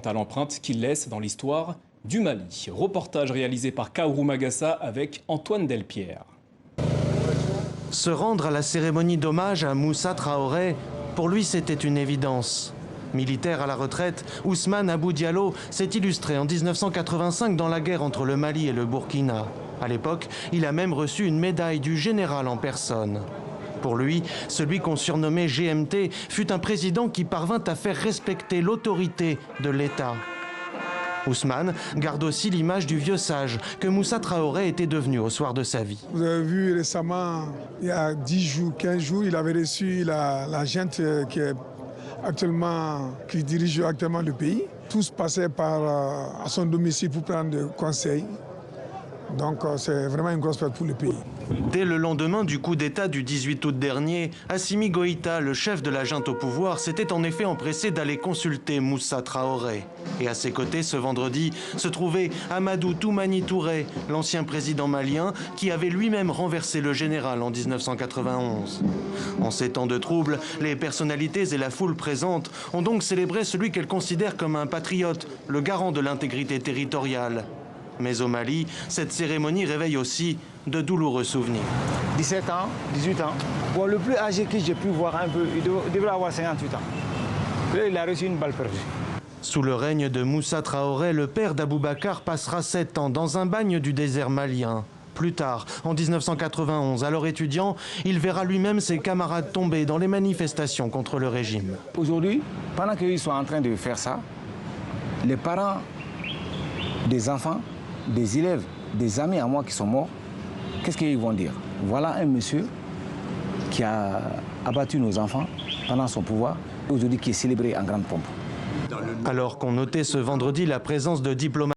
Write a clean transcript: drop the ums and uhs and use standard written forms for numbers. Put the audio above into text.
à l'empreinte qu'il laisse dans l'histoire du Mali. Reportage réalisé par Kaourou Magassa avec Antoine Delpierre. Se rendre à la cérémonie d'hommage à Moussa Traoré, pour lui c'était une évidence. Militaire à la retraite, Ousmane Abou Diallo s'est illustré en 1985 dans la guerre entre le Mali et le Burkina. À l'époque, il a même reçu une médaille du général en personne. Pour lui, celui qu'on surnommait GMT fut un président qui parvint à faire respecter l'autorité de l'État. Ousmane garde aussi l'image du vieux sage que Moussa Traoré était devenu au soir de sa vie. Vous avez vu récemment, il y a 10 jours, 15 jours, il avait reçu la gente qui dirige actuellement le pays. Tous passaient à son domicile pour prendre des conseils. Donc c'est vraiment une grosse perte pour le pays. Dès le lendemain du coup d'État du 18 août dernier, Assimi Goïta, le chef de la junte au pouvoir, s'était en effet empressé d'aller consulter Moussa Traoré. Et à ses côtés, ce vendredi, se trouvait Amadou Toumani Touré, l'ancien président malien, qui avait lui-même renversé le général en 1991. En ces temps de troubles, les personnalités et la foule présente ont donc célébré celui qu'elles considèrent comme un patriote, le garant de l'intégrité territoriale. Mais au Mali, cette cérémonie réveille aussi de douloureux souvenirs. 17 ans, 18 ans. Bon, le plus âgé que j'ai pu voir un peu, il devrait avoir 58 ans. Là, il a reçu une balle perdue. Sous le règne de Moussa Traoré, le père d'Aboubacar passera 7 ans dans un bagne du désert malien. Plus tard, en 1991, alors étudiant, il verra lui-même ses camarades tomber dans les manifestations contre le régime. Aujourd'hui, pendant qu'ils sont en train de faire ça, les parents des enfants, des élèves, des amis à moi qui sont morts, qu'est-ce qu'ils vont dire? Voilà un monsieur qui a abattu nos enfants pendant son pouvoir et aujourd'hui qui est célébré en grande pompe. Alors qu'on notait ce vendredi la présence de diplomates